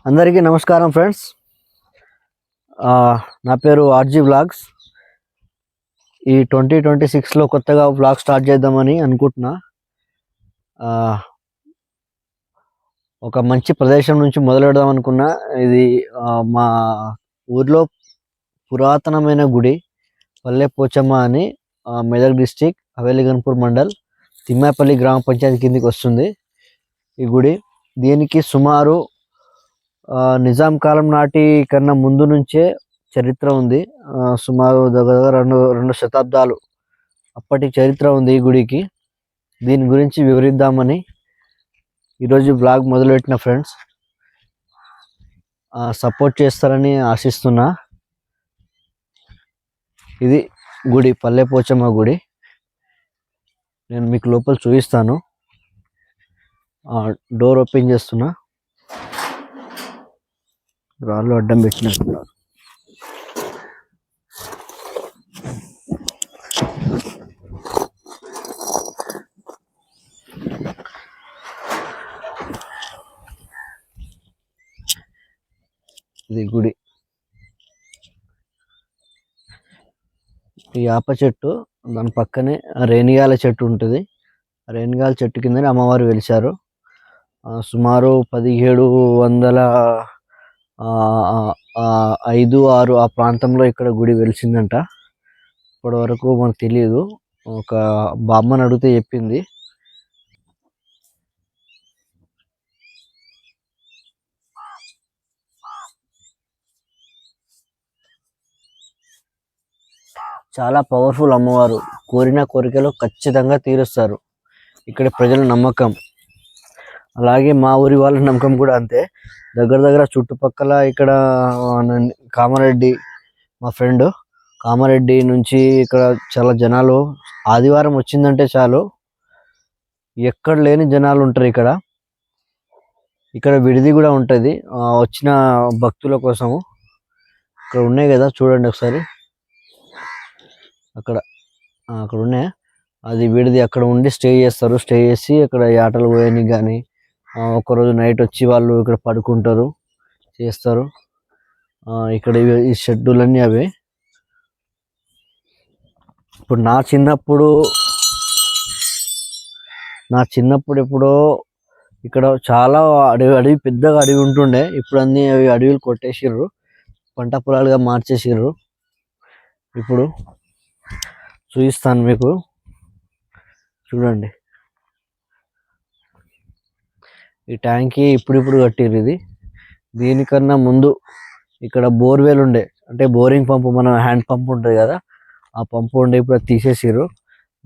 అందరికీ నమస్కారం ఫ్రెండ్స్. నా పేరు ఆర్జీ వ్లాగ్స్. ఈ 2026లో కొత్తగా వ్లాగ్ స్టార్ట్ చేద్దామని అనుకుంటున్నా. ఒక మంచి ప్రదేశం నుంచి మొదలు పెడదాం అనుకున్నా. ఇది మా ఊర్లో పురాతనమైన గుడి పల్లె పోచమ్మ అని, మెదక్ డిస్టిక్, హవేలీగన్పూర్ మండల్, తిమ్మాపల్లి గ్రామ పంచాయతీ కిందికి వస్తుంది ఈ గుడి. దీనికి సుమారు నిజాం కాలం నాటి కన్నా ముందు నుంచే చరిత్ర ఉంది. సుమారు దగ్గర రెండు శతాబ్దాలు అప్పటి చరిత్ర ఉంది ఈ గుడికి. దీని గురించి వివరిద్దామని ఈరోజు బ్లాగ్ మొదలుపెట్టిన ఫ్రెండ్స్. సపోర్ట్ చేస్తారని ఆశిస్తున్నా. ఇది గుడి, పల్లె పోచమ్మ గుడి. నేను మీకు లోపల చూపిస్తాను. డోర్ ఓపెన్ చేస్తున్నా. రాళ్ళు అడ్డం పెట్టినట్టున్నారు. ఇది గుడి. ఈ ఆప చెట్టు, దాని పక్కనే రేణిగాల చెట్టు ఉంటుంది. రేణిగాల చెట్టు కిందనే అమ్మవారు వెలిశారు. సుమారు 1705-6 ఆ ప్రాంతంలో ఇక్కడ గుడి వెలిసిందంట. ఇప్పటి వరకు మనకు తెలియదు. ఒక బామ్మని అడిగితే చెప్పింది. చాలా పవర్ఫుల్ అమ్మవారు. కోరిన కోరికలు ఖచ్చితంగా తీరుస్తారు. ఇక్కడ ప్రజల నమ్మకం. అలాగే మా ఊరి వాళ్ళ నమ్మకం కూడా అంతే. దగ్గర చుట్టుపక్కల ఇక్కడ కామారెడ్డి, మా ఫ్రెండ్ కామారెడ్డి నుంచి ఇక్కడ చాలా జనాలు ఆదివారం వచ్చిందంటే చాలు, ఎక్కడ లేని జనాలు ఉంటారు ఇక్కడ. ఇక్కడ విడిది కూడా ఉంటుంది వచ్చిన భక్తుల కోసము. ఇక్కడ ఉన్నాయి కదా, చూడండి ఒకసారి. అక్కడ ఉన్నాయి. అది విడిది. అక్కడ ఉండి స్టే చేస్తారు. స్టే చేసి అక్కడ ఆటలు పోయడానికి కానీ, ఒకరోజు నైట్ వచ్చి వాళ్ళు ఇక్కడ పడుకుంటారు, చేస్తారు. ఇక్కడ ఈ షెడ్యూలన్నీ అవే. ఇప్పుడు నా చిన్నప్పుడు ఎప్పుడో ఇక్కడ చాలా అడవి పెద్దగా అడవి ఉంటుండే. ఇప్పుడు అన్ని అడవిలు కొట్టేసిర్రు, పంట పొలాలుగా మార్చేసిర్రు. ఇప్పుడు చూపిస్తాను మీకు, చూడండి. ఈ ట్యాంకీ ఇప్పుడు కట్టిర్రు ఇది. దీనికన్నా ముందు ఇక్కడ బోర్వెల్ ఉండే, అంటే బోరింగ్ పంపు, మన హ్యాండ్ పంప్ ఉంటుంది కదా, ఆ పంపు ఉండే. ఇప్పుడు తీసేసిర్రు.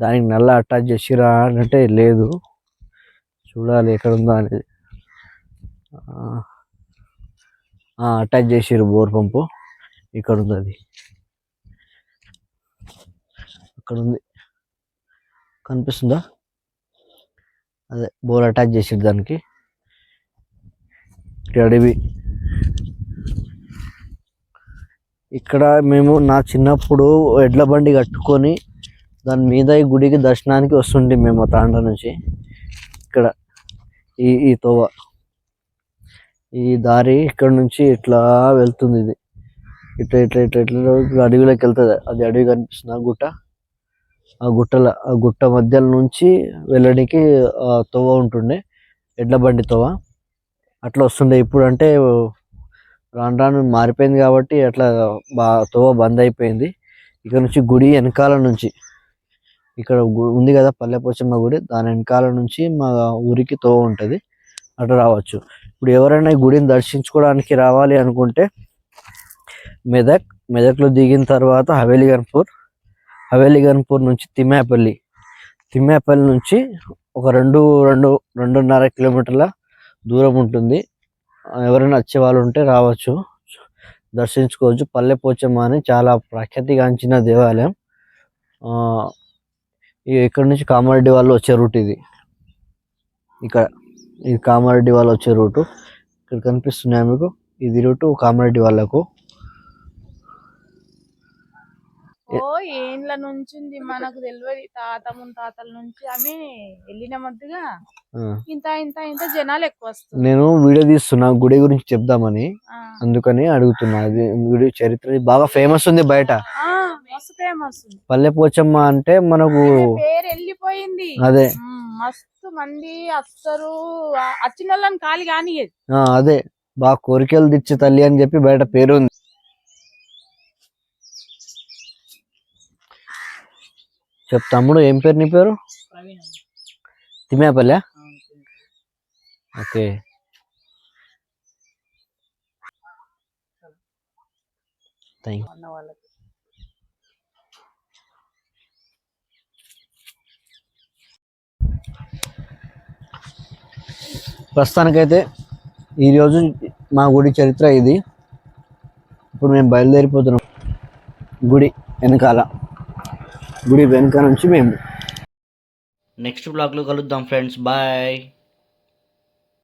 దానికి నల్ల అటాచ్ చేసిరా అంటే లేదు. చూడాలి ఎక్కడ ఉందో అనేది. అటాచ్ చేసిర్రు బోర్ పంపు. ఇక్కడ ఉంది, అది అక్కడ ఉంది, కనిపిస్తుందా? అదే బోర్ అటాచ్ చేసిర్రు దానికి. అడవి. ఇక్కడ మేము నా చిన్నప్పుడు ఎడ్ల బండి కట్టుకొని దాని మీద ఈ గుడికి దర్శనానికి వస్తుండే మేము తాండ నుంచి. ఇక్కడ ఈ తోవ, ఈ దారి ఇక్కడ నుంచి ఇట్లా వెళ్తుంది. ఇది ఇట్లా ఇట్లా ఇట్లా ఇట్లా అడవిలోకి వెళ్తుంది. అది అడవి కనిపిస్తుంది, ఆ గుట్ట. ఆ గుట్ట మధ్యలో నుంచి వెళ్ళడానికి తోవ ఉంటుండే, ఎడ్ల బండి తోవ. అట్లా వస్తుండే. ఇప్పుడు అంటే రాను మారిపోయింది కాబట్టి అట్లా తోవ బంద్ అయిపోయింది. ఇక్కడ నుంచి గుడి వెనకాల నుంచి, ఇక్కడ ఉంది కదా పల్లె పోచమ్మ గుడి, దాని వెనకాల నుంచి మా ఊరికి తోవ ఉంటుంది. అట్లా రావచ్చు. ఇప్పుడు ఎవరైనా ఈ గుడిని దర్శించుకోవడానికి రావాలి అనుకుంటే మెదక్లో దిగిన తర్వాత హవేలీగన్పూర్ నుంచి తిమ్మాపల్లి నుంచి ఒక 2-2.5 కిలోమీటర్ల దూరం ఉంటుంది. ఎవరైనా వచ్చే వాళ్ళు ఉంటే రావచ్చు, దర్శించుకోవచ్చు. పల్లె పోచమ్మ అని చాలా ప్రఖ్యాతిగాంచిన దేవాలయం. ఇక్కడ నుంచి కామారెడ్డి వాళ్ళు వచ్చే రూట్ ఇది. ఇది కామారెడ్డి వాళ్ళు వచ్చే రూటు. ఇక్కడ కనిపిస్తున్నాయి మీకు, ఇది రూటు కామారెడ్డి వాళ్ళకు. ఓ ఏండ్ల నుంచి ఉంది మనకు తెలియదు, తాత ముత్తాతల నుంచి ఆమె వెళ్ళిన మధ్యగా ఆ. ఇంత ఇంత ఇంత జనాలు ఎక్కువ వస్తుంది. నేను వీడియో తీస్తున్నా గుడి గురించి చెప్దామని, అందుకని అడుగుతున్నా. అది గుడి చరిత్ర బాగా ఫేమస్ ఉంది బయట. మస్తు ఫేమస్ ఉంది. పల్లె పోచమ్మ అంటే మనకు పేరు వెళ్ళిపోయింది. అదే మస్తు మంది వస్తారు, వచ్చిన వాళ్ళని ఖాళీ కానియదు. అదే బాగా కోరికలు తెచ్చి తల్లి అని చెప్పి బయట పేరు ఉంది. తమ్ముడు ఏం పేరు నీ పేరు? తిమ్మేపల్లె. ఓకే. ప్రస్తుతానికైతే ఈరోజు మా గుడి చరిత్ర ఇది. ఇప్పుడు మేము బయలుదేరిపోతున్నాం గుడి వెనకాల. గుడి వెనక నుంచి మేము నెక్స్ట్ బ్లాగ్లో కలుద్దాం ఫ్రెండ్స్. బాయ్.